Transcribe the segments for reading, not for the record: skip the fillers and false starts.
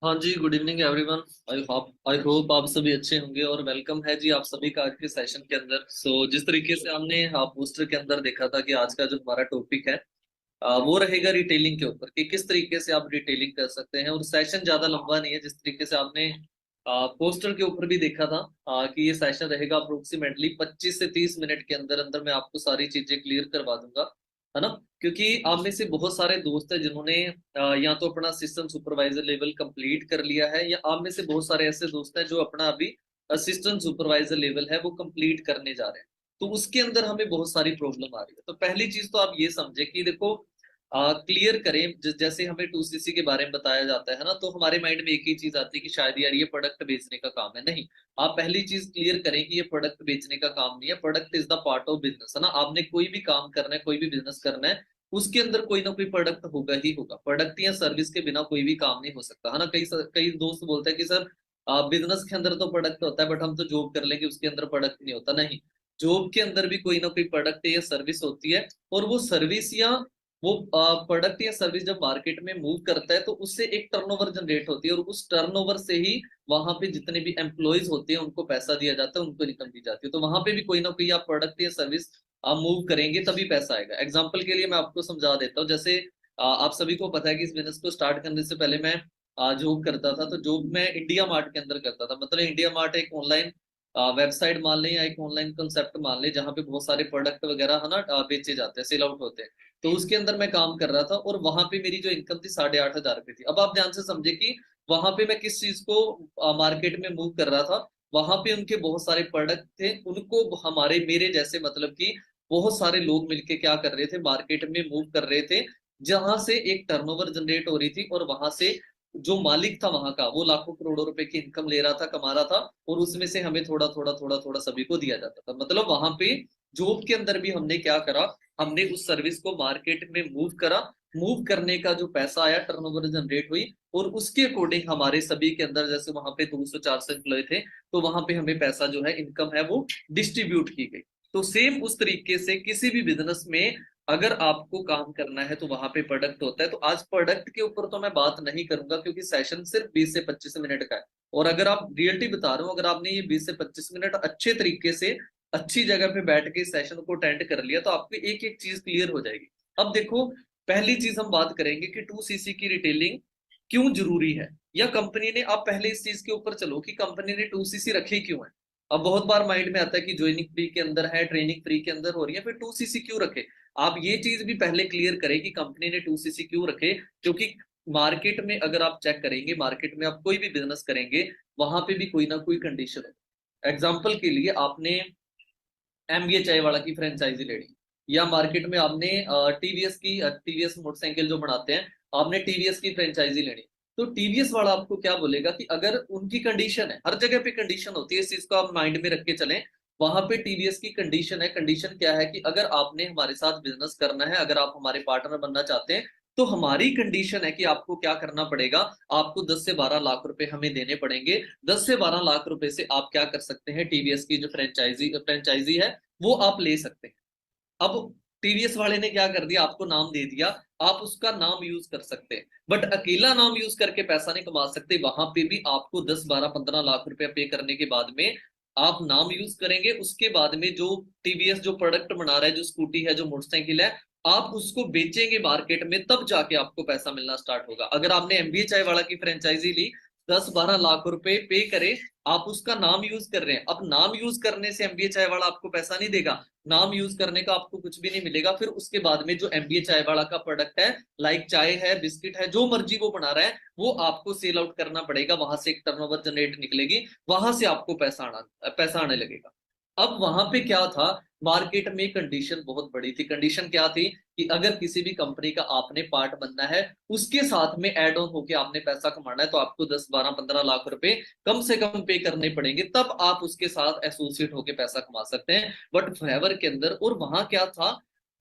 हाँ जी, good evening everyone. I hope आप सभी अच्छे होंगे और वेलकम है जी आप सभी का आज के सेशन के अंदर। जिस तरीके से हमने पोस्टर के अंदर देखा था कि आज का जो हमारा टॉपिक है वो रहेगा रिटेलिंग के ऊपर कि किस तरीके से आप रिटेलिंग कर सकते हैं। और सेशन ज्यादा लंबा नहीं है, जिस तरीके से आपने पोस्टर के ऊपर भी देखा था कि ये सेशन रहेगा अप्रोक्सीमेटली 25 से 30 मिनट के अंदर अंदर मैं आपको सारी चीजें क्लियर करवा दूंगा, है ना। क्योंकि आप में से बहुत सारे दोस्त हैं जिन्होंने या तो अपना असिस्टेंट सुपरवाइजर लेवल कंप्लीट कर लिया है, या आप में से बहुत सारे ऐसे दोस्त हैं जो अपना अभी असिस्टेंट सुपरवाइजर लेवल है वो कंप्लीट करने जा रहे हैं। तो उसके अंदर हमें बहुत सारी प्रॉब्लम आ रही है। तो पहली चीज तो आप ये समझे कि देखो, क्लियर करें। जैसे हमें 2CC के बारे में बताया जाता है ना, तो हमारे माइंड में एक ही चीज आती है कि शायद यार ये प्रोडक्ट बेचने का काम है। नहीं, आप पहली चीज क्लियर करें कि ये प्रोडक्ट बेचने का काम नहीं है। Product is the part of business, है ना। आपने कोई भी काम करना है, कोई भी बिजनेस करना है, उसके अंदर कोई ना कोई प्रोडक्ट होगा ही होगा। प्रोडक्ट या सर्विस के बिना कोई भी काम नहीं हो सकता, है ना। कई दोस्त बोलते हैं कि सर बिजनेस के अंदर तो प्रोडक्ट होता है, बट हम तो जॉब कर लेंगे उसके अंदर प्रोडक्ट नहीं होता। नहीं, जॉब के अंदर भी कोई ना कोई प्रोडक्ट या सर्विस होती है। और वो सर्विस या वो प्रोडक्ट या सर्विस जब मार्केट में मूव करता है तो उससे एक टर्नओवर जनरेट होती है, और उस टर्नओवर से ही वहां पे जितने भी एम्प्लॉयज होते हैं उनको पैसा दिया जाता है, उनको इनकम दी जाती है। तो वहां पे भी कोई ना कोई आप प्रोडक्ट या सर्विस आप मूव करेंगे तभी पैसा आएगा। एग्जाम्पल के लिए मैं आपको समझा देता हूँ। जैसे आप सभी को पता है कि इस बिजनेस को स्टार्ट करने से पहले मैं जॉब करता था। तो जॉब मैं इंडिया मार्ट के अंदर करता था। मतलब इंडिया मार्ट एक ऑनलाइन वेबसाइट मान लें या एक ऑनलाइन कंसेप्ट मान लें, जहाँ पे बहुत सारे प्रोडक्ट वगैरह है ना बेचे जाते हैं, सेल आउट होते हैं। तो उसके अंदर मैं काम कर रहा था, और वहां पे मेरी जो इनकम थी 8,500 रुपये थी। अब आप ध्यान से समझे कि वहां पे मैं किस चीज को मार्केट में मूव कर रहा था। वहां पे उनके बहुत सारे प्रोडक्ट थे, उनको हमारे मेरे जैसे मतलब कि बहुत सारे लोग मिलके क्या कर रहे थे, मार्केट में मूव कर रहे थे, जहां से एक टर्नओवर जनरेट हो रही थी। और वहां से जो मालिक था वहां का, वो लाखों करोड़ों रुपए की इनकम ले रहा था, कमा रहा था। और उसमें से हमें थोड़ा थोड़ा थोड़ा थोड़ा सभी को दिया जाता था। मतलब वहां पे जॉब के अंदर भी हमने क्या करा, हमने उस सर्विस को मार्केट में मूव करा। मूव करने का जो पैसा आया, टर्नओवर जनरेट हुई, और उसके अकॉर्डिंग हमारे सभी के अंदर, जैसे वहां पे 200-400 एम्प्लॉय थे, तो वहां पे हमें पैसा जो है, इनकम है, वो डिस्ट्रीब्यूट की गई। तो सेम उस तरीके से किसी भी बिजनेस में अगर आपको काम करना है तो वहां पे प्रोडक्ट होता है। तो आज प्रोडक्ट के ऊपर तो मैं बात नहीं करूंगा, क्योंकि सेशन सिर्फ 20 से 25 मिनट का है। और अगर आप रियलिटी बता रहे हो, अगर आपने ये 20 से 25 मिनट अच्छे तरीके से अच्छी जगह पे बैठ के सेशन को अटेंड कर लिया, तो आपकी एक एक चीज क्लियर हो जाएगी। अब देखो, पहली चीज हम बात करेंगे कि 2CC की रिटेलिंग क्यों जरूरी है, या कंपनी ने, आप पहले इस चीज के ऊपर चलो कि कंपनी ने 2CC रखी क्यों है। अब बहुत बार माइंड में आता है कि ज्वाइनिंग फ्री के अंदर है, ट्रेनिंग फ्री के अंदर हो रही है, फिर 2CC क्यों रखे। आप ये चीज भी पहले क्लियर करें कि कंपनी ने 2CC क्यों रखे। क्योंकि मार्केट में अगर आप चेक करेंगे, मार्केट में आप कोई भी बिजनेस करेंगे, वहां पे भी कोई ना कोई कंडीशन है। एग्जाम्पल के लिए आपने MBA चाय वाला की फ्रेंचाइजी लेनी, या मार्केट में आपने टीवीएस की, टीवीएस मोटरसाइकिल जो बनाते हैं, आपने टीवीएस की फ्रेंचाइजी लेनी। तो टीवीएस वाला आपको क्या बोलेगा कि अगर उनकी कंडीशन है, हर जगह पे कंडीशन होती है, इस चीज को आप माइंड में रख के चलें। वहां पे टीवीएस की कंडीशन है। कंडीशन क्या है कि अगर आपने हमारे साथ बिजनेस करना है, अगर आप हमारे पार्टनर बनना चाहते हैं, तो हमारी कंडीशन है कि आपको क्या करना पड़ेगा, आपको 10 से 12 लाख रुपए हमें देने पड़ेंगे। 10 से 12 लाख रुपए से आप क्या कर सकते हैं, टीवीएस की जो फ्रेंचाइजी फ्रेंचाइजी है वो आप ले सकते हैं। अब टीवीएस वाले ने क्या कर दिया, आपको नाम दे दिया, आप उसका नाम यूज कर सकते हैं, बट अकेला नाम यूज करके पैसा नहीं कमा सकते। वहां पे भी आपको 10, 12, 15 लाख रुपए पे करने के बाद में आप नाम यूज करेंगे। उसके बाद में जो टीवीएस जो प्रोडक्ट बना रहा है, जो स्कूटी है, जो मोटरसाइकिल है, आप उसको बेचेंगे मार्केट में, तब जाके आपको पैसा मिलना स्टार्ट होगा। अगर आपने MBA चाय वाला की फ्रेंचाइजी ली, 10, 12 लाख रुपए पे करे, आप उसका नाम यूज कर रहे हैं। अब नाम यूज करने से MBA चाय वाला आपको पैसा नहीं देगा, नाम यूज करने का आपको कुछ भी नहीं मिलेगा। फिर उसके बाद में जो MBA चाय वाला का प्रोडक्ट है, लाइक चाय है, बिस्किट है, जो मर्जी वो बना रहा है, वो आपको सेल आउट करना पड़ेगा। वहां से एक टर्नओवर जनरेट निकलेगी, वहां से आपको पैसा आने लगेगा। अब वहां पे क्या था, मार्केट में कंडीशन बहुत बड़ी थी। कंडीशन क्या थी कि अगर किसी भी कंपनी का आपने पार्ट बनना है, उसके साथ में एड ऑन होके आपने पैसा कमाना है, तो आपको 10, 12, 15 लाख रुपए कम से कम पे करने पड़ेंगे, तब आप उसके साथ एसोसिएट होके पैसा कमा सकते हैं। बट फॉरएवर के अंदर, और वहां क्या था,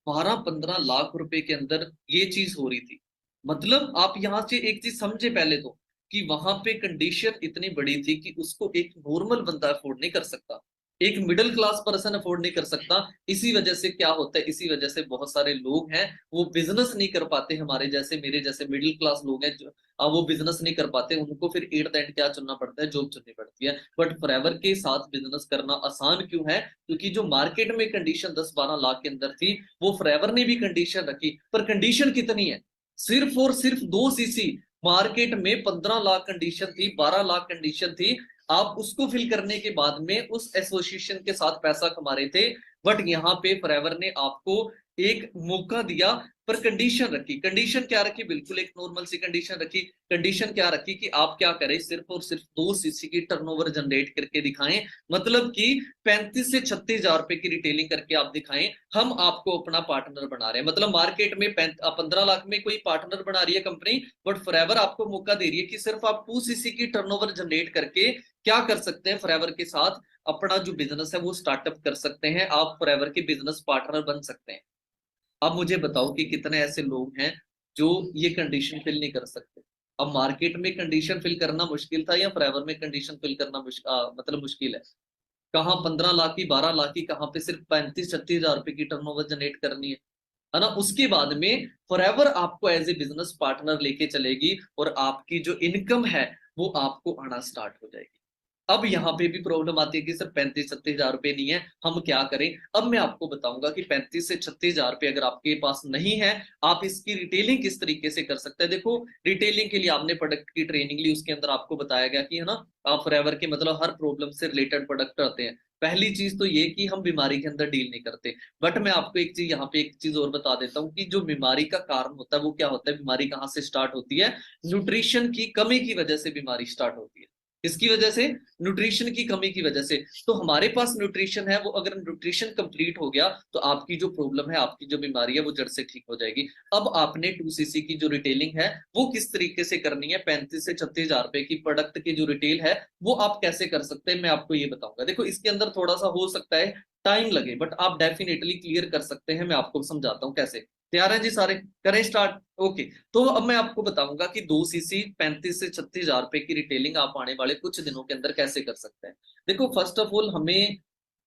12, 15 लाख रुपए के अंदर ये चीज हो रही थी। मतलब आप यहां से एक चीज समझे पहले तो, कि वहां पे कंडीशन इतनी बड़ी थी कि उसको एक नॉर्मल बंदा अफोर्ड नहीं कर सकता। एक मिडिल क्लास पर्सन अफोर्ड नहीं कर सकता। इसी वजह से क्या होता है, इसी वजह से बहुत सारे लोग हैं वो बिजनेस नहीं कर पाते, हमारे जैसे मेरे जैसे मिडिल क्लास लोग हैं जो वो बिजनेस नहीं कर पाते, उनको फिर एट द एंड क्या चुनना पड़ता है, जॉब चुननी पड़ती है। बट फॉरएवर के साथ बिजनेस करना आसान क्यों है, क्योंकि जो मार्केट में कंडीशन 10-12 लाख के अंदर थी, वो फॉरएवर ने भी कंडीशन रखी, पर कंडीशन कितनी है, सिर्फ और सिर्फ 2 सीसी। मार्केट में 15 लाख कंडीशन थी, 12 लाख कंडीशन थी, आप उसको फिल करने के बाद में उस एसोसिएशन के साथ पैसा कमा रहे थे। बट यहाँ पे फॉरएवर ने आपको एक मौका दिया, पर कंडीशन रखी। कंडीशन क्या रखी, बिल्कुल एक नॉर्मल सी कंडीशन रखी। कंडीशन क्या रखी कि आप क्या करें, सिर्फ और सिर्फ 2 सीसी की टर्नओवर जनरेट करके दिखाएं, मतलब कि 35 से 36 हजार रुपए की रिटेलिंग करके आप दिखाएं, हम आपको अपना पार्टनर बना रहे हैं। मतलब मार्केट में 15 लाख में कोई पार्टनर बना रही है कंपनी, बट फॉरएवर आपको मौका दे रही है कि सिर्फ आप 2 सीसी की टर्नओवर जनरेट करके क्या कर सकते हैं, फॉरएवर के साथ अपना जो बिजनेस है वो स्टार्टअप कर सकते हैं, आप फॉरएवर के बिजनेस पार्टनर बन सकते हैं। अब मुझे बताओ कि कितने ऐसे लोग हैं जो ये कंडीशन फिल नहीं कर सकते। अब मार्केट में कंडीशन फिल करना मुश्किल था या फॉरएवर में कंडीशन फिल करना मतलब मुश्किल है। कहाँ 15 लाख की, 12 लाख की, कहाँ पे सिर्फ 35-36 हजार रुपए की टर्नओवर जनरेट करनी है ना। उसके बाद में फॉरएवर आपको एज ए बिजनेस पार्टनर लेके चलेगी और आपकी जो इनकम है वो आपको आना स्टार्ट हो जाएगी। अब यहाँ पे भी प्रॉब्लम आती है कि सर 35-36 हजार रुपए नहीं है, हम क्या करें। अब मैं आपको बताऊंगा कि 35 से 36 हजार रुपए अगर आपके पास नहीं है, आप इसकी रिटेलिंग किस तरीके से कर सकते हैं। देखो, रिटेलिंग के लिए आपने प्रोडक्ट की ट्रेनिंग ली, उसके अंदर आपको बताया गया कि है ना, फॉरएवर के मतलब हर प्रॉब्लम से रिलेटेड प्रोडक्ट आते हैं। पहली चीज तो ये कि हम बीमारी के अंदर डील नहीं करते। बट मैं आपको एक चीज यहाँ पे एक चीज और बता देता हूँ कि जो बीमारी का कारण होता है वो क्या होता है, बीमारी कहाँ से स्टार्ट होती है, न्यूट्रिशन की कमी की वजह से बीमारी स्टार्ट होती है। इसकी वजह से, न्यूट्रिशन की कमी की वजह से। तो हमारे पास न्यूट्रिशन है, वो अगर न्यूट्रिशन कंप्लीट हो गया तो आपकी जो प्रॉब्लम है, आपकी जो बीमारी है वो जड़ से ठीक हो जाएगी। अब आपने 2 सीसी की जो रिटेलिंग है वो किस तरीके से करनी है, 35 से 36 हजार रुपए की प्रोडक्ट की जो रिटेल है वो आप कैसे कर सकते हैं, मैं आपको ये बताऊंगा। देखो, इसके अंदर थोड़ा सा हो सकता है टाइम लगे, बट आप डेफिनेटली क्लियर कर सकते हैं। मैं आपको समझाता हूँ कैसे। तैयार है जी सारे, करें स्टार्ट। ओके, तो अब मैं आपको बताऊंगा कि 2 सीसी 35 से 36 हजार रुपए की रिटेलिंग आप आने वाले कुछ दिनों के अंदर कैसे कर सकते हैं। देखो, फर्स्ट ऑफ ऑल हमें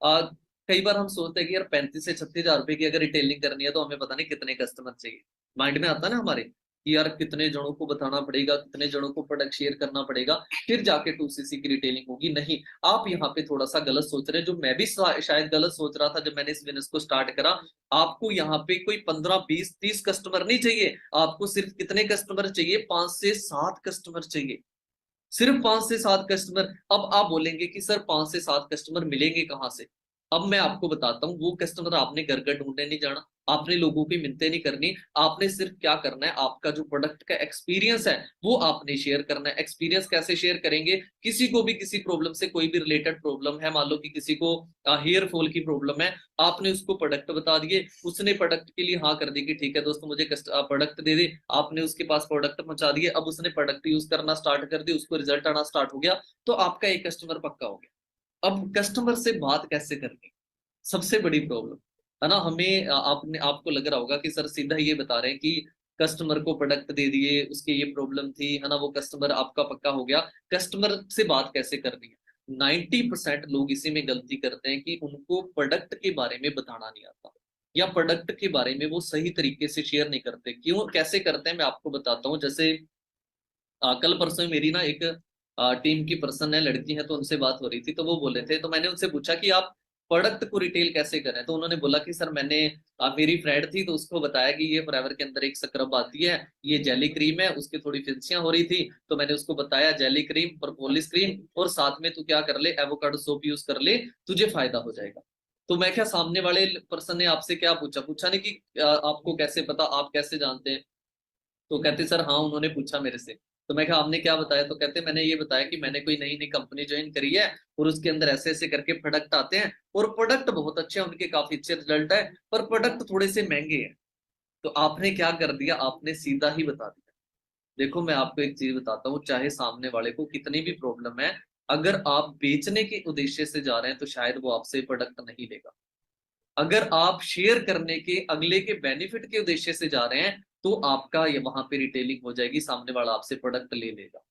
कई बार हम सोचते हैं कि यार 35 से 36 हजार रुपए की अगर रिटेलिंग करनी है तो हमें पता नहीं कितने कस्टमर चाहिए। माइंड में आता है ना हमारे कि यार कितने जनों को बताना पड़ेगा, कितने जनों को प्रोडक्ट शेयर करना पड़ेगा, फिर जाके 2 सीसी की रिटेलिंग होगी। नहीं, आप यहाँ पे थोड़ा सा गलत सोच रहे हैं, जो मैं भी शायद गलत सोच रहा था जब मैंने इस बिजनेस को स्टार्ट करा। आपको यहाँ पे कोई 15-20-30 कस्टमर नहीं चाहिए, आपको सिर्फ कितने कस्टमर चाहिए, 5 से 7 कस्टमर चाहिए, सिर्फ 5 से 7 कस्टमर। अब आप बोलेंगे कि सर 5 से 7 कस्टमर मिलेंगे कहाँ से। अब मैं आपको बताता हूँ, वो कस्टमर आपने घर घर ढूंढने नहीं जाना, आपने लोगों की मिन्नतें नहीं करनी। आपने सिर्फ क्या करना है, आपका जो प्रोडक्ट का एक्सपीरियंस है वो आपने शेयर करना है। एक्सपीरियंस कैसे शेयर करेंगे, किसी को भी किसी प्रॉब्लम से, कोई भी रिलेटेड प्रॉब्लम है, मान लो कि किसी को हेयर फॉल की प्रॉब्लम है, आपने उसको प्रोडक्ट बता दिए, उसने प्रोडक्ट के लिए हाँ कर दी कि ठीक है दोस्तों मुझे प्रोडक्ट दे दे, आपने उसके पास प्रोडक्ट पहुंचा दिए, अब उसने प्रोडक्ट यूज करना स्टार्ट कर दी, उसको रिजल्ट आना स्टार्ट हो गया, तो आपका एक कस्टमर पक्का हो गया। अब कस्टमर से बात कैसे करनी, सबसे बड़ी प्रॉब्लम है ना हमें। आपने आपको लग रहा होगा कि सर सीधा ये बता रहे हैं कि कस्टमर को प्रोडक्ट दे दिए, उसके ये प्रॉब्लम थी, है ना, वो कस्टमर आपका पक्का हो गया। कस्टमर से बात कैसे करनी है, 90% लोग इसी में गलती करते हैं कि उनको प्रोडक्ट के बारे में बताना नहीं आता, या प्रोडक्ट के बारे में वो सही तरीके से शेयर नहीं करते। क्यों, कैसे करते हैं, मैं आपको बताता हूँ। जैसे कल परसों मेरी ना एक टीम की पर्सन है, लड़की है, तो उनसे बात हो रही थी, तो वो बोले थे, तो मैंने उनसे पूछा कि आप प्रोडक्ट को रिटेल कैसे करें। तो उन्होंने बोला कि सर मैंने मेरी फ्रेंड थी तो उसको बताया कि ये फॉरएवर के अंदर एक स्क्रब आती है, ये जेली क्रीम है, उसकी थोड़ी फिंसियां हो रही थी, तो मैंने उसको बताया जेली क्रीम, प्रोपोलिस क्रीम, और साथ में तू क्या कर ले, एवोकाडो सोप यूज कर ले, तुझे फायदा हो जाएगा। तो मैं क्या, सामने वाले पर्सन ने आपसे क्या पूछा, पूछा नहीं कि आपको कैसे पता, आप कैसे जानते हैं। तो कहते सर हाँ उन्होंने पूछा मेरे से। तो मैं कहा आपने क्या बताया, तो कहते मैंने ये बताया कि मैंने कोई नई नई कंपनी ज्वाइन करी है और उसके अंदर ऐसे ऐसे करके प्रोडक्ट आते हैं, और प्रोडक्ट बहुत अच्छे हैं, उनके काफी अच्छे रिजल्ट है, पर प्रोडक्ट थोड़े से महंगे हैं। तो आपने क्या कर दिया, आपने सीधा ही बता दिया। देखो, मैं आपको एक चीज बताता हूँ, चाहे सामने वाले को कितनी भी प्रॉब्लम है, अगर आप बेचने के उद्देश्य से जा रहे हैं तो शायद वो आपसे प्रोडक्ट नहीं लेगा। अगर आप शेयर करने के, अगले के बेनिफिट के उद्देश्य से जा रहे हैं, तो आपका ये वहां पे रिटेलिंग हो जाएगी, सामने वाला आपसे प्रोडक्ट ले लेगा।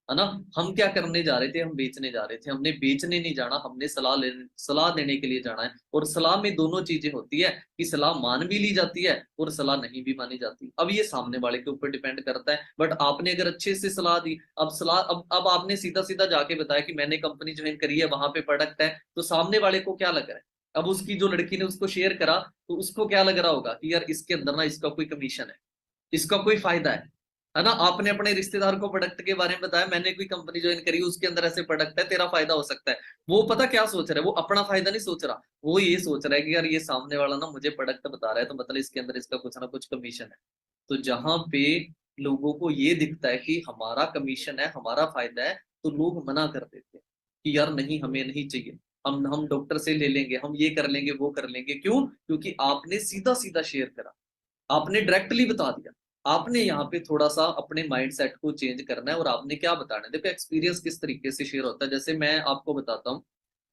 है ना। हम क्या करने जा रहे थे, हम बेचने जा रहे थे, हमने बेचने नहीं जाना, हमने सलाह देने के लिए जाना है। और सलाह में दोनों चीजें होती है कि सलाह मान भी ली जाती है और सलाह नहीं भी मानी जाती। अब ये सामने वाले के ऊपर डिपेंड करता है। बट आपने अगर अच्छे से सलाह दी, अब सलाह अब आपने सीधा सीधा जाके बताया कि मैंने कंपनी ज्वाइन करी है, वहां पे प्रोडक्ट है, तो सामने वाले को क्या लग रहा है। अब उसकी जो लड़की ने उसको शेयर करा, तो उसको क्या लग रहा होगा कि यार इसके अंदर ना इसका कोई कमीशन है, इसका कोई फायदा है ना। आपने अपने रिश्तेदार को प्रोडक्ट के बारे में बताया, मैंने कोई कंपनी ज्वाइन करी, उसके अंदर ऐसे प्रोडक्ट है, तेरा फायदा हो सकता है। वो पता क्या सोच रहा है, वो अपना फायदा नहीं सोच रहा, वो ये सोच रहा है कि यार ये सामने वाला ना मुझे प्रोडक्ट बता रहा है, तो मतलब इसके अंदर इसका कुछ ना कुछ कमीशन है। तो जहां पे लोगों को ये दिखता है कि हमारा कमीशन है, हमारा फायदा है, तो लोग मना कर देते हैं कि यार नहीं, हमें नहीं चाहिए, हम डॉक्टर से ले लेंगे, हम ये कर लेंगे, वो कर लेंगे। क्यों? क्योंकि आपने सीधा सीधा शेयर करा, आपने डायरेक्टली बता दिया। आपने यहाँ पे थोड़ा सा अपने माइंडसेट को चेंज करना है। और आपने क्या बताना है, देखो एक्सपीरियंस किस तरीके से शेयर होता है। जैसे मैं आपको बताता हूँ,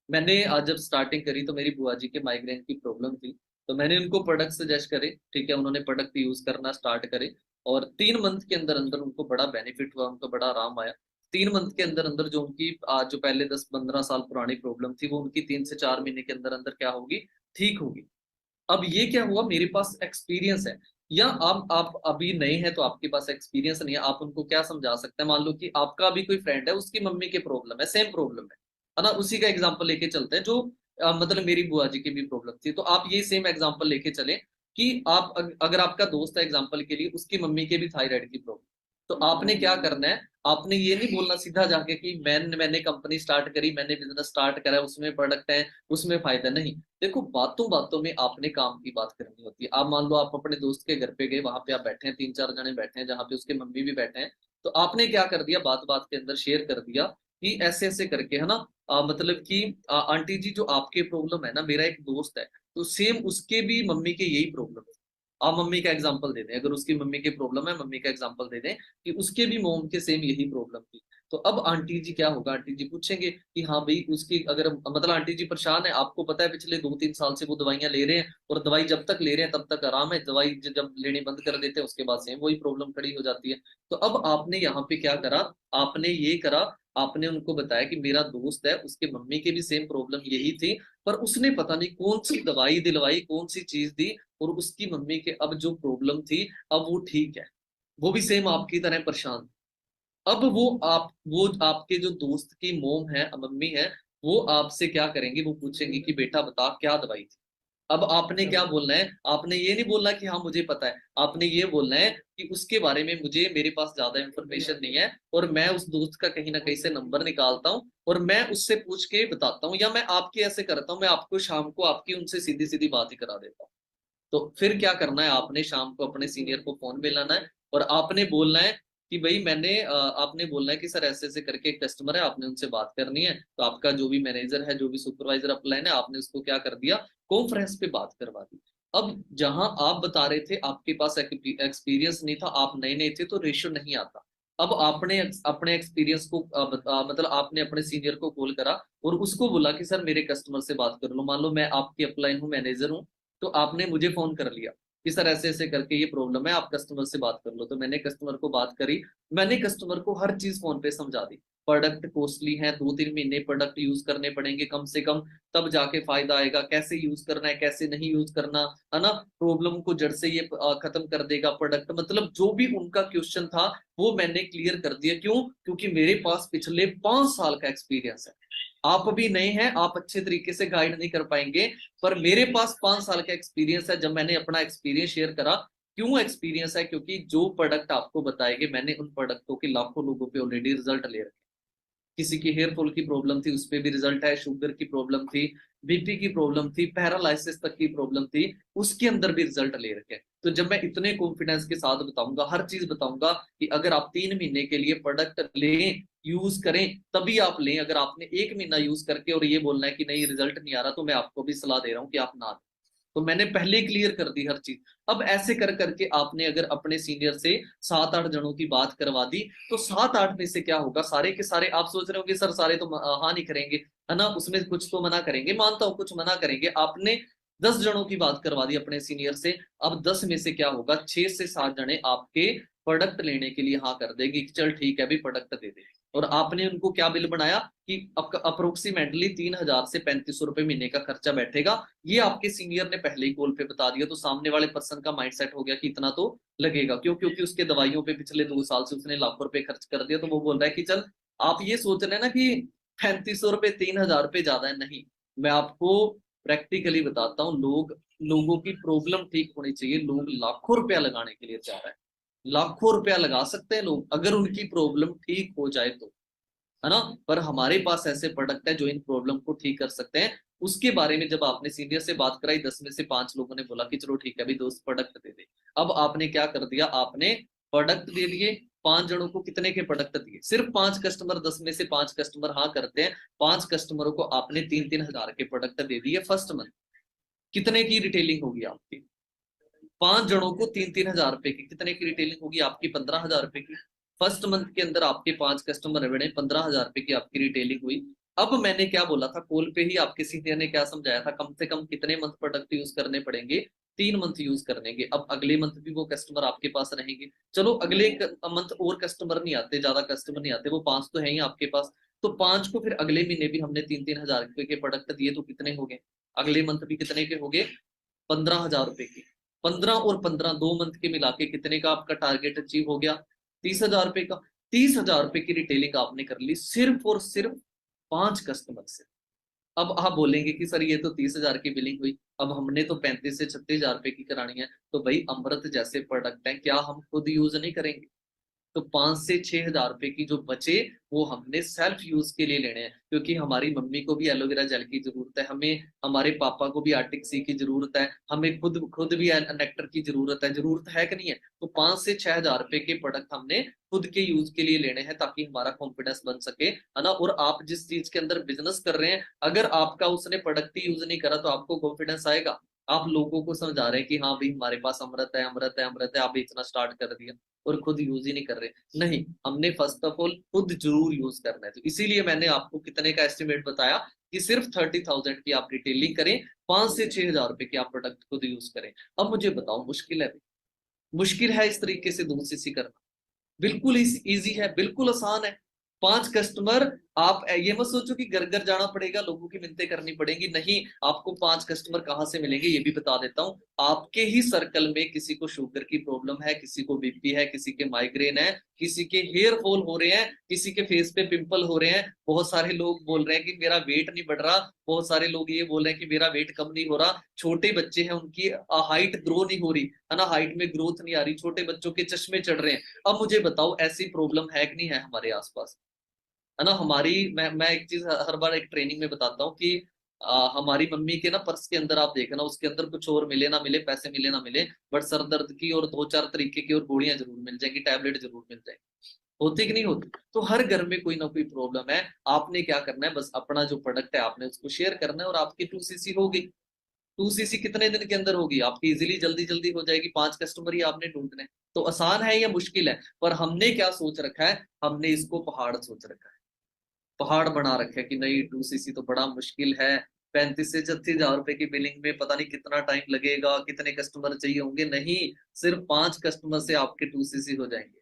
मैंने आज जब स्टार्टिंग करी तो मेरी बुआ जी के माइग्रेन की प्रॉब्लम थी। तो मैंने उनको प्रोडक्ट सजेस्ट करे, ठीक है, उन्होंने प्रोडक्ट यूज करना स्टार्ट करे। और 3 मंथ के अंदर अंदर उनको बड़ा बेनिफिट हुआ, उनको बड़ा आराम आया। 3 मंथ के अंदर अंदर जो उनकी आज जो पहले 10-15 साल पुरानी प्रॉब्लम थी, वो उनकी 3 से 4 महीने के अंदर अंदर क्या होगी, ठीक होगी। अब ये क्या हुआ, मेरे पास एक्सपीरियंस है। या आप अभी नए हैं तो आपके पास एक्सपीरियंस नहीं है, आप उनको क्या समझा सकते हैं। मान लो कि आपका भी कोई फ्रेंड है, उसकी मम्मी के प्रॉब्लम है, सेम प्रॉब्लम है ना। उसी का एग्जांपल लेके चलते हैं, जो मतलब मेरी बुआ जी की भी प्रॉब्लम थी, तो आप ये सेम एग्जांपल लेके चले कि आप अगर आपका दोस्त है एग्जांपल के लिए, उसकी मम्मी के भी थायराइड की प्रॉब्लम, तो आपने क्या करना है, आपने ये नहीं बोलना सीधा जाके कि मैंने कंपनी स्टार्ट करी, मैंने बिजनेस स्टार्ट करा, उसमें प्रोडक्ट है, उसमें फायदा नहीं। देखो बातों बातों में आपने काम की बात करनी होती है। आप मान लो आप अपने दोस्त के घर पे गए, वहां पे आप बैठे हैं, 3-4 जने बैठे हैं, जहाँ पे उसके मम्मी भी बैठे हैं। तो आपने क्या कर दिया, बात बात के अंदर शेयर कर दिया कि ऐसे ऐसे करके, है ना। मतलब कि आंटी जी, जो आपके प्रॉब्लम है ना, मेरा एक दोस्त है, तो सेम उसके भी मम्मी के यही प्रॉब्लम है। आप मम्मी का एग्जाम्पल दे दें, अगर उसकी मम्मी की प्रॉब्लम है, मम्मी का एग्जाम्पल दे दें कि उसके भी मोम के सेम यही प्रॉब्लम थी। तो अब आंटी जी क्या होगा, आंटी जी पूछेंगे कि हाँ भाई, उसकी अगर मतलब आंटी जी परेशान है, आपको पता है पिछले 2-3 साल से वो दवाइयां ले रहे हैं, और दवाई जब तक ले रहे हैं तब तक आराम है, दवाई जब लेनी बंद कर देते हैं उसके बाद सेम वही प्रॉब्लम खड़ी हो जाती है। तो अब आपने यहाँ पे क्या करा, आपने ये करा, आपने उनको बताया कि मेरा दोस्त है, उसके मम्मी के भी सेम प्रॉब्लम यही थी, पर उसने पता नहीं कौन सी दवाई दिलवाई, कौन सी चीज दी, और उसकी मम्मी के अब जो प्रॉब्लम थी, अब वो ठीक है। वो भी सेम आपकी तरह परेशान। अब वो आपके जो दोस्त की मोम है, मम्मी है, वो आपसे क्या करेंगे, वो पूछेंगे कि बेटा बता क्या दवाई थी। अब आपने क्या बोलना है, आपने ये नहीं बोलना कि हाँ मुझे पता है, आपने ये बोलना है कि उसके बारे में मुझे, मेरे पास ज्यादा इंफॉर्मेशन नहीं है, और मैं उस दोस्त का कहीं ना कहीं से नंबर निकालता हूँ, और मैं उससे पूछ के बताता हूँ, या मैं आपके ऐसे करता हूँ, मैं आपको शाम को आपकी उनसे सीधी सीधी बात ही करा देता हूँ। तो फिर क्या करना है, आपने शाम को अपने सीनियर को फोन पे लाना है, और आपने बोलना है कि भाई आपने बोलना है कि सर ऐसे ऐसे करके एक कस्टमर है, आपने उनसे बात करनी है। तो आपका जो भी मैनेजर है, जो भी सुपरवाइजर अपलाइन है, आपने उसको क्या कर दिया, कॉन्फ्रेंस पे बात करवा दी। अब जहां आप बता रहे थे आपके पास एक्सपीरियंस नहीं था, आप नए नए थे, तो रेशियो नहीं आता। अब आपने अपने एक्सपीरियंस को मतलब आपने अपने सीनियर को कॉल करा, और उसको बोला कि सर मेरे कस्टमर से बात कर लो। मान लो मैं आपकी अपलाइन हूँ, मैनेजर हूँ, तो आपने मुझे फोन कर लिया कि सर ऐसे ऐसे करके ये प्रॉब्लम है, आप कस्टमर से बात कर लो। तो मैंने कस्टमर को बात करी, मैंने कस्टमर को हर चीज फोन पे समझा दी। प्रोडक्ट कॉस्टली है, 2-3 महीने प्रोडक्ट यूज करने पड़ेंगे कम से कम, तब जाके फायदा आएगा, कैसे यूज करना है, कैसे नहीं यूज करना, है ना। प्रॉब्लम को जड़ से ये खत्म कर देगा प्रोडक्ट, मतलब जो भी उनका क्वेश्चन था वो मैंने क्लियर कर दिया। क्यों? क्योंकि मेरे पास पिछले 5 साल का एक्सपीरियंस है। आप अभी नए हैं, आप अच्छे तरीके से गाइड नहीं कर पाएंगे, पर मेरे पास 5 साल का एक्सपीरियंस है। जब मैंने अपना एक्सपीरियंस शेयर करा, क्यों एक्सपीरियंस है, क्योंकि जो प्रोडक्ट आपको बताएंगे, मैंने उन प्रोडक्टों के लाखों लोगों पे ऑलरेडी रिजल्ट ले रखे। किसी की हेयर फॉल की प्रॉब्लम थी, उस पर भी रिजल्ट है, शुगर की प्रॉब्लम थी, बीपी की प्रॉब्लम थी, पैरालिसिस तक की प्रॉब्लम थी, उसके अंदर भी रिजल्ट ले रखे। तो जब मैं इतने कॉन्फिडेंस के साथ बताऊंगा, हर चीज बताऊंगा कि अगर आप 3 महीने के लिए प्रोडक्ट लें, यूज करें, तभी आप लें। अगर आपने 1 महीना यूज करके और ये बोलना है कि नहीं रिजल्ट नहीं आ रहा, तो मैं आपको भी सलाह दे रहा हूँ कि आप ना। तो मैंने पहले क्लियर कर दी हर चीज। अब ऐसे कर करके आपने अगर अपने सीनियर से 7-8 जनों की बात करवा दी, तो 7-8 में से क्या होगा, सारे के सारे आप सोच रहे होंगे सर सारे तो हाँ नहीं करेंगे, है ना, उसमें कुछ तो मना करेंगे, मानता हूँ कुछ मना करेंगे। आपने 10 जनों की बात करवा दी अपने सीनियर से, अब 10 में से क्या होगा, 6 से 7 जने आपके प्रोडक्ट लेने के लिए हाँ कर देंगे कि चल ठीक है भी प्रोडक्ट दे दे। और आपने उनको क्या बिल बनाया कि आपका अप्रोक्सीमेटली 3,000 से 3,500 रुपए महीने का खर्चा बैठेगा। ये आपके सीनियर ने पहले ही कॉल पे बता दिया, तो सामने वाले पर्सन का माइंडसेट हो गया कि इतना तो लगेगा। क्यों? क्योंकि उसके दवाइयों पे पिछले 2 साल से उसने लाखों रुपए खर्च कर दिया, तो वो बोल रहा है कि चल, आप ये सोच रहे हैं ना कि 3,500 रुपए 3,000 रुपए ज्यादा है, नहीं। मैं आपको प्रैक्टिकली बताता हूँ, लोगों की प्रॉब्लम ठीक होनी चाहिए। लोग लाखों रुपया लगाने के लिए तैयार है, लाखों रुपया लगा सकते हैं लोग अगर उनकी प्रॉब्लम ठीक हो जाए तो, है ना। पर हमारे पास ऐसे प्रोडक्ट है जो इन प्रॉब्लम को ठीक कर सकते हैं। उसके बारे में जब आपने सीनियर से बात कराई, 10 में से 5 लोगों ने बोला कि चलो ठीक है, अभी दोस्त प्रोडक्ट दे दे। अब आपने क्या कर दिया, आपने प्रोडक्ट दे दिए। 5 जनों को कितने के प्रोडक्ट दिए? सिर्फ 5 कस्टमर, 10 में से 5 कस्टमर हाँ करते हैं। 5 कस्टमरों को आपने 3-3 हजार के प्रोडक्ट दे दिए फर्स्ट मंथ। कितने की रिटेलिंग होगी आपकी? 5 जनों को 3-3 हजार रुपए की, कितने की रिटेलिंग होगी आपकी? 15,000 रुपए की। फर्स्ट मंथ के अंदर आपके 5 कस्टमर बने, 15,000 रुपए की आपकी रिटेलिंग हुई। अब मैंने क्या बोला था कॉल पे ही, आपके सीनियर ने क्या समझाया था, कम से कम कितने मंथ प्रोडक्ट यूज करने पड़ेंगे? 3 मंथ यूज करने के। अब अगले मंथ भी वो कस्टमर आपके पास रहेंगे। चलो अगले मंथ और कस्टमर नहीं आते, ज्यादा कस्टमर नहीं आते, वो 5 तो है ही आपके पास। तो 5 को फिर अगले महीने भी हमने 3-3 हजार रुपए के प्रोडक्ट दिए, तो कितने हो गए? अगले मंथ भी कितने के हो गए? 15,000 रुपए की। 15 और 15 2 मंथ के मिला के कितने का आपका टारगेट अचीव हो गया? 30,000 रुपए का। 30,000 रुपए की रिटेलिंग आपने कर ली सिर्फ और सिर्फ 5 कस्टमर से। अब आप बोलेंगे कि सर ये तो 30,000 की बिलिंग हुई, अब हमने तो 35 से 36 हजार रुपए की करानी है। तो भाई अमृत जैसे प्रोडक्ट है, क्या हम खुद यूज नहीं करेंगे? तो 5 से 6 हजार रुपए की जो बचे, वो हमने सेल्फ यूज के लिए लेने हैं। क्योंकि हमारी मम्मी को भी एलोवेरा जेल की जरूरत है, हमें हमारे पापा को भी आर्टिक सी की जरूरत है, हमें खुद खुद भी नेक्टर की जरूरत है कि नहीं है? तो 5 से 6 हजार रुपए के प्रोडक्ट हमने खुद के यूज के लिए लेने हैं, ताकि हमारा कॉन्फिडेंस बन सके, है ना। और आप जिस चीज के अंदर बिजनेस कर रहे हैं, अगर आपका उसने प्रोडक्ट ही यूज नहीं करा तो आपको कॉन्फिडेंस आएगा? आप लोगों को समझा रहे हैं कि हाँ भाई हमारे पास अमृत है, अमृत है, अमृत है, आप बेचना स्टार्ट कर दिया और खुद यूज ही नहीं कर रहे। नहीं, हमने फर्स्ट ऑफ ऑल खुद जरूर यूज करना है। तो इसीलिए मैंने आपको कितने का एस्टिमेट बताया कि सिर्फ 30,000 की आप रिटेलिंग करें, 5 से 6 हजार रुपए की आप प्रोडक्ट खुद यूज करें। अब मुझे बताओ, मुश्किल है? मुश्किल है इस तरीके से दूर से करना? बिल्कुल इजी है, बिल्कुल आसान है। 5 कस्टमर, आप ये मत सोचो कि घर घर जाना पड़ेगा, लोगों की मिन्नतें करनी पड़ेंगी, नहीं। आपको 5 कस्टमर कहाँ से मिलेंगे ये भी बता देता हूँ। आपके ही सर्कल में किसी को शुगर की प्रॉब्लम है, किसी को बीपी है, किसी के माइग्रेन है, किसी के हेयर फॉल हो रहे हैं, किसी के फेस पे पिंपल हो रहे हैं। बहुत सारे लोग बोल रहे हैं कि मेरा वेट नहीं बढ़ रहा। बहुत सारे लोग ये बोल रहे हैं कि मेरा वेट कम नहीं हो रहा। छोटे बच्चे हैं, उनकी हाइट ग्रो नहीं हो रही, है ना, हाइट में ग्रोथ नहीं आ रही, छोटे बच्चों के चश्मे चढ़ रहे हैं। अब मुझे बताओ, ऐसी प्रॉब्लम है कि नहीं है हमारे आसपास, है ना। हमारी मैं एक चीज हर बार एक ट्रेनिंग में बताता हूँ कि हमारी मम्मी के ना पर्स के अंदर आप देखना, उसके अंदर कुछ और मिले ना मिले, पैसे मिले ना मिले, बट सर दर्द की और 2-4 तरीके की और गोलियां जरूर मिल जाएंगी, टैबलेट जरूर मिल जाएंगी। होती कि नहीं होती? तो हर घर में कोई ना कोई प्रॉब्लम है। आपने क्या करना है, बस अपना जो प्रोडक्ट है आपने उसको शेयर करना है, और आपकी 2cc होगी। 2cc कितने दिन के अंदर होगी आपकी? इजीली जल्दी जल्दी हो जाएगी। 5 कस्टमर ही आपने ढूंढने। तो आसान है या मुश्किल है? पर हमने क्या सोच रखा है, हमने इसको पहाड़ सोच रखा है। पहाड़ बना रखे हैं कि नहीं, 2cc तो बड़ा मुश्किल है। 35 से 36 हजार रुपए की बिलिंग में पता नहीं कितना टाइम लगेगा, कितने कस्टमर चाहिए होंगे। नहीं, सिर्फ 5 कस्टमर से आपके 2cc हो जाएंगे,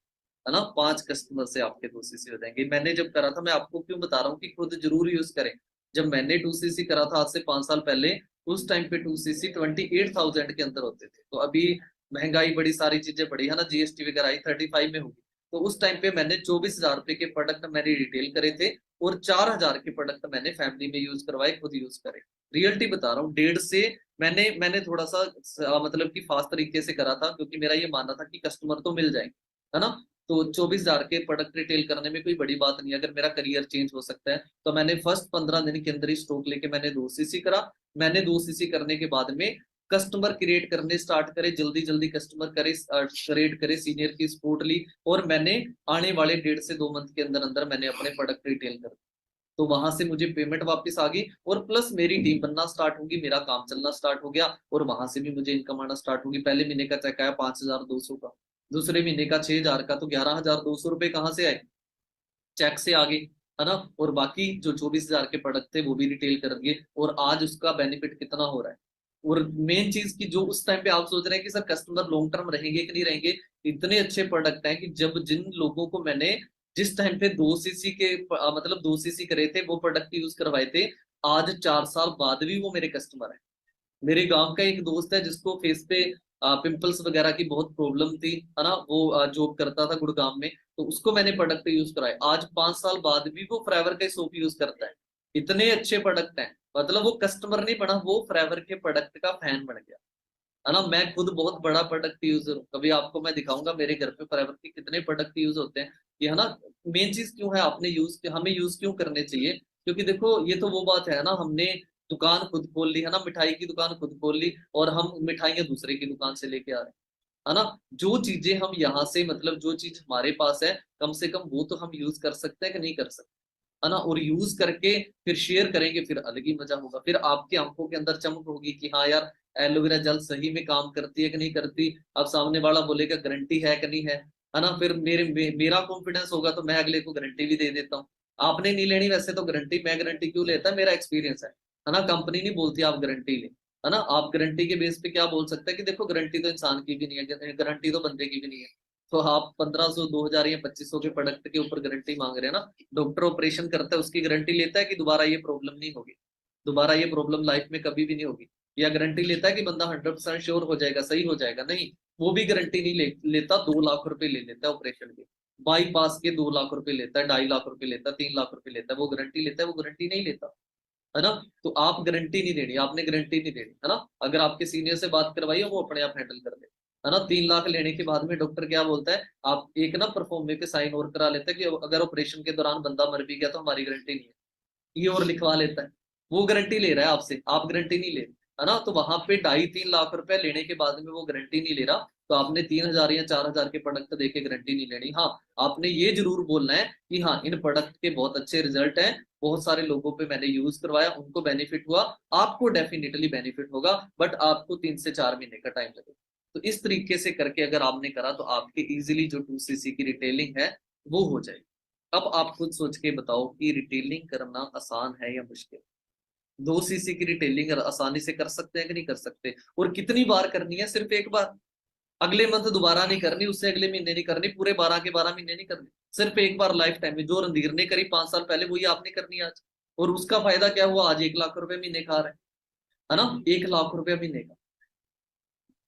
है ना। 5 कस्टमर से आपके 2cc हो जाएंगे। मैंने जब करा था, मैं आपको क्यों बता रहा हूँ कि खुद जरूर यूज करें। जब मैंने 2cc करा था आज से 5 साल पहले, उस टाइम पे 2cc 28,000 के अंदर होते थे। तो अभी महंगाई बड़ी, सारी चीजें बढ़ी, है ना, जीएसटी वगैरह आई, 35 में होगी। तो उस टाइम पे मैंने 24,000 रुपए के प्रोडक्ट मैंने रिटेल करे थे, और 4,000 के प्रोडक्ट मैंने फैमिली में यूज करवाए, खुद यूज करे। रियलिटी बता रहा हूँ, 1.5 से मैंने थोड़ा सा मतलब कि फास्ट तरीके से करा था, क्योंकि मेरा ये मानना था कि कस्टमर तो मिल जाएंगे, है ना। तो 24,000 के प्रोडक्ट रिटेल करने में कोई बड़ी बात नहीं है, अगर मेरा करियर चेंज हो सकता है। तो मैंने फर्स्ट 15 दिन के अंदर ही स्टॉक लेके मैंने 2cc करा। मैंने 2cc करने के बाद में कस्टमर क्रिएट करने स्टार्ट करे, जल्दी जल्दी कस्टमर करे, क्रिएट करे, सीनियर की सपोर्ट ली, और मैंने आने वाले 1.5 से 2 मंथ के अंदर अंदर मैंने अपने प्रोडक्ट रिटेल कर। तो वहां से मुझे पेमेंट वापस आ गई, और प्लस मेरी टीम बनना स्टार्ट होगी, मेरा काम चलना स्टार्ट हो गया, और वहां से भी मुझे इनकम आना स्टार्ट होगी। पहले महीने का चेक आया 5,200 का, दूसरे महीने का 6,000 का, तो 11,200 रुपए कहाँ से आए? चेक से आ गए, है ना। और बाकी जो 24,000 के प्रोडक्ट थे वो भी रिटेल कर दिए, और आज उसका बेनिफिट कितना हो रहा है। और मेन चीज की जो उस टाइम पे आप सोच रहे हैं कि सर कस्टमर लॉन्ग टर्म रहेंगे कि नहीं रहेंगे, इतने अच्छे प्रोडक्ट हैं कि जब जिन लोगों को मैंने जिस टाइम पे 2 सीसी के मतलब 2 सीसी करे थे, वो प्रोडक्ट यूज करवाए थे, आज 4 साल बाद भी वो मेरे कस्टमर है। मेरे गांव का एक दोस्त है जिसको फेस पे पिंपल्स वगैरह की बहुत प्रॉब्लम थी, है ना, वो जॉब करता था गुड़गांव में, तो उसको मैंने प्रोडक्ट यूज कराए, आज 5 साल बाद भी वो फॉरएवर का सोप यूज करता है। इतने अच्छे प्रोडक्ट हैं, मतलब वो कस्टमर नहीं बना, वो फॉरएवर के प्रोडक्ट का फैन बन गया, है ना। मैं खुद बहुत बड़ा प्रोडक्ट यूजर हूँ, कभी आपको मैं दिखाऊंगा मेरे घर पे फॉरएवर के कितने प्रोडक्ट यूज होते हैं, ये है ना। मेन चीज क्यों है, आपने यूज, हमें यूज क्यों करने चाहिए, क्योंकि देखो ये तो वो बात है ना, हमने दुकान खुद खोल ली, है ना, मिठाई की दुकान खुद खोल ली, और हम मिठाइयाँ दूसरे की दुकान से लेके आ रहे हैं, है ना। जो चीजें हम यहाँ से, मतलब जो चीज हमारे पास है, कम से कम वो तो हम यूज कर सकते हैं कि नहीं कर सकते, है ना, और यूज करके फिर शेयर करेंगे, फिर अलग ही मजा होगा, फिर आपकी आंखों के अंदर चमक होगी कि हाँ यार, एलोवेरा जेल सही में काम करती है कि नहीं करती। अब सामने वाला बोलेगा गारंटी है कि नहीं है ना, फिर मेरा कॉन्फिडेंस होगा तो मैं अगले को गारंटी भी दे देता हूँ। आपने नहीं लेनी वैसे तो गारंटी, मैं गारंटी क्यों लेता, मेरा एक्सपीरियंस है ना, कंपनी नहीं बोलती आप गारंटी ले, है ना। आप गारंटी के बेस पे क्या बोल सकते हैं कि देखो गारंटी तो इंसान की भी नहीं है, गारंटी तो बंदे की भी नहीं है, तो आप 1500 2000 या 2500 के प्रोडक्ट के ऊपर गारंटी मांग रहे हैं ना। डॉक्टर ऑपरेशन करता है, उसकी गारंटी लेता है कि दोबारा ये प्रॉब्लम नहीं होगी, दोबारा ये प्रॉब्लम लाइफ में कभी भी नहीं होगी, या गारंटी लेता है कि बंदा 100% श्योर हो जाएगा, सही हो जाएगा, नहीं, वो भी गारंटी नहीं लेता। 2 लाख रुपए ले लेता है ऑपरेशन के, बाईपास के 2 लाख रुपए लेता है, 2.5 लाख रुपए लेता है, 3 लाख रुपए लेता है, वो गारंटी लेता है, वो गारंटी नहीं लेता, है ना। तो आप गारंटी नहीं देनी, आपने गारंटी नहीं देनी, है ना। अगर आपके सीनियर से बात करवाइए, वो अपने आप हैंडल कर ले, है ना। 3 लाख लेने के बाद में डॉक्टर क्या बोलता है, आप एक ना परफॉर्मे पे साइन और करा लेते हैं कि अगर ऑपरेशन के दौरान बंदा मर भी गया तो हमारी गारंटी नहीं है, ये और लिखवा लेता है। वो गारंटी ले रहा है आपसे, आप गारंटी नहीं ले रहे, है ना। तो वहां पे 2.5 3 लाख रुपए लेने के बाद में वो गारंटी नहीं ले रहा, तो आपने 3,000 या 4,000 के प्रोडक्ट देके गारंटी नहीं लेनी। हाँ, आपने ये जरूर बोलना है कि हाँ, इन प्रोडक्ट के बहुत अच्छे रिजल्ट हैं, बहुत सारे लोगों पे मैंने यूज करवाया, उनको बेनिफिट हुआ, आपको डेफिनेटली बेनिफिट होगा, बट आपको 3 से 4 महीने का टाइम लगेगा। तो इस तरीके से करके अगर आपने करा तो आपके इजीली जो 2 सीसी की रिटेलिंग है वो हो जाएगी। अब आप खुद सोच के बताओ कि रिटेलिंग करना आसान है या मुश्किल। 2 सीसी की रिटेलिंग आसानी से कर सकते हैं कि नहीं कर सकते, और कितनी बार करनी है, सिर्फ एक बार, अगले मंथ दोबारा नहीं करनी, उससे अगले महीने नहीं करनी, पूरे 12 के 12 महीने नहीं करनी, सिर्फ एक बार लाइफ टाइम में। जो रणधीर ने करी 5 साल पहले, वही आपने करनी है आज, और उसका फायदा क्या हुआ, आज 1 लाख रुपए महीने खा रहे हैं, है ना, 1 लाख रुपए महीने का।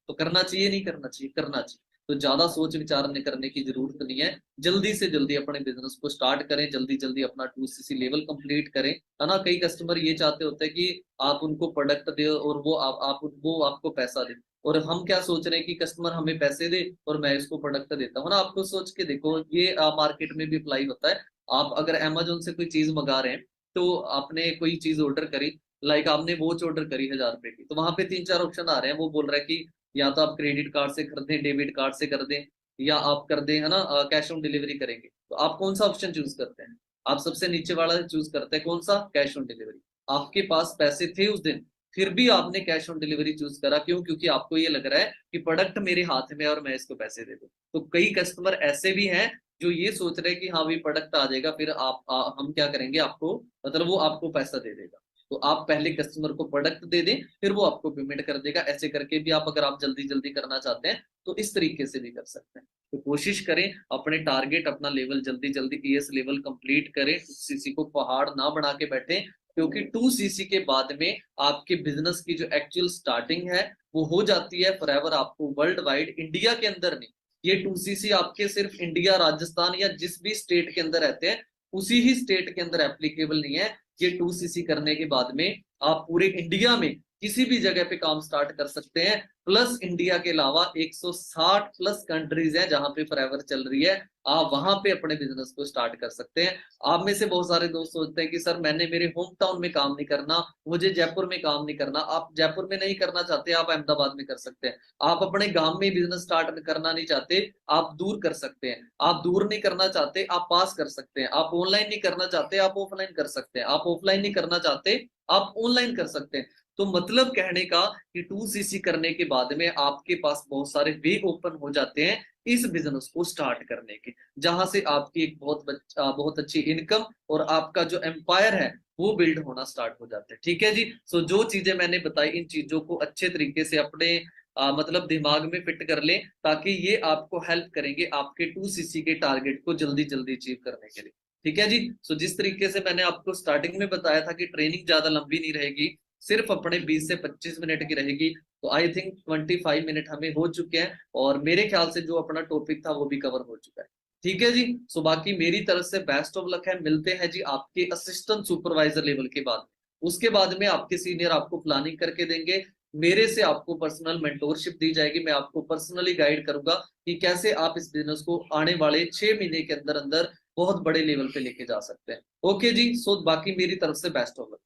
तो करना चाहिए नहीं करना चाहिए, करना चाहिए। तो ज्यादा सोच विचार करने की जरूरत नहीं है, जल्दी से जल्दी अपने बिजनेस को स्टार्ट करें, जल्दी जल्दी अपना 2 सीसी लेवल कंप्लीट करें, है ना। कई कस्टमर ये चाहते होते हैं कि आप उनको प्रोडक्ट दे और वो आपको पैसा दे, और हम क्या सोच रहे हैं कि कस्टमर हमें पैसे दे और मैं इसको प्रोडक्ट देता हूँ ना। आपको सोच के देखो, ये मार्केट में भी अप्लाई होता है। आप अगर अमेजोन से कोई चीज मंगा रहे हैं, तो आपने कोई चीज ऑर्डर करी, लाइक आपने वॉच ऑर्डर करी 1000 रुपए की, तो वहां पे 3 4 ऑप्शन आ रहे हैं, वो बोल रहा है कि या तो आप क्रेडिट कार्ड से कर दें, डेबिट कार्ड से कर दें, या आप कर दें, है ना, कैश ऑन डिलीवरी करेंगे, तो आप कौन सा ऑप्शन चूज करते हैं। आप सबसे नीचे वाला चूज करते हैं, कौन सा, कैश ऑन डिलीवरी। आपके पास पैसे थे उस दिन, फिर भी आपने कैश ऑन डिलीवरी चूज करा, क्यों, क्योंकि आपको ये लग रहा है कि प्रोडक्ट मेरे हाथ में है और मैं इसको पैसे दे दूं। तो कई कस्टमर ऐसे भी हैं जो ये सोच रहे हैं कि हाँ भाई प्रोडक्ट आ जाएगा, फिर हम क्या करेंगे, आपको, मतलब वो आपको पैसा दे देगा। तो आप पहले कस्टमर को प्रोडक्ट दे दें, फिर वो आपको पेमेंट कर देगा। ऐसे करके भी आप, अगर आप जल्दी जल्दी करना चाहते हैं तो इस तरीके से भी कर सकते हैं। तो कोशिश करें, अपने टारगेट, अपना लेवल जल्दी जल्दी ईएस लेवल कंप्लीट करें, सीसी को पहाड़ ना बना के बैठे, क्योंकि 2 सीसी के बाद में आपके बिजनेस की जो एक्चुअल स्टार्टिंग है वो हो जाती है फॉरएवर। आपको वर्ल्ड वाइड, इंडिया के अंदर नहीं, ये 2 सीसी आपके सिर्फ इंडिया, राजस्थान या जिस भी स्टेट के अंदर रहते हैं उसी ही स्टेट के अंदर एप्लीकेबल नहीं है। ये 2 सीसी करने के बाद में आप पूरे इंडिया में किसी भी जगह पे काम स्टार्ट कर सकते हैं। प्लस इंडिया के अलावा 160 प्लस कंट्रीज हैं जहां पे फॉरएवर चल रही है, आप वहां पे अपने बिजनेस को स्टार्ट कर सकते हैं। आप में से बहुत सारे दोस्त सोचते हैं कि सर मैंने मेरे होम टाउन में काम नहीं करना, मुझे जयपुर में काम नहीं करना। आप जयपुर में नहीं करना चाहते, आप अहमदाबाद में कर सकते हैं। आप अपने गांव में बिजनेस स्टार्ट करना नहीं चाहते, आप दूर कर सकते हैं। आप दूर नहीं करना चाहते, आप पास कर सकते हैं। आप ऑनलाइन नहीं करना चाहते, आप ऑफलाइन कर सकते हैं। आप ऑफलाइन नहीं करना चाहते, आप ऑनलाइन कर सकते हैं। तो मतलब कहने का कि 2 सीसी करने के बाद में आपके पास बहुत सारे वे ओपन हो जाते हैं इस बिजनेस को स्टार्ट करने के, जहां से आपकी एक बहुत अच्छी इनकम और आपका जो एम्पायर है वो बिल्ड होना स्टार्ट हो जाते हैं। ठीक है जी। सो जो चीजें मैंने बताई, इन चीजों को अच्छे तरीके से अपने मतलब दिमाग में फिट कर लें, ताकि ये आपको हेल्प करेंगे आपके 2cc के टारगेट को जल्दी जल्दी अचीव करने के लिए। ठीक है जी। सो जिस तरीके से मैंने आपको स्टार्टिंग में बताया था कि ट्रेनिंग ज्यादा लंबी नहीं रहेगी, सिर्फ अपने 20 से 25 मिनट की रहेगी, तो आई थिंक 25 मिनट हमें हो चुके हैं, और मेरे ख्याल से जो अपना टॉपिक था वो भी कवर हो चुका है। ठीक है जी। सो बाकी मेरी तरफ से बेस्ट ऑफ लक है। मिलते हैं जी आपके असिस्टेंट सुपरवाइजर लेवल के बाद। उसके बाद में आपके सीनियर आपको प्लानिंग करके देंगे, मेरे से आपको पर्सनल मेंटोरशिप दी जाएगी, मैं आपको पर्सनली गाइड करूंगा कि कैसे आप इस बिजनेस को आने वाले 6 महीने के अंदर अंदर बहुत बड़े लेवल पे लेके जा सकते हैं। ओके जी। सो बाकी मेरी तरफ से बेस्ट ऑफ लक।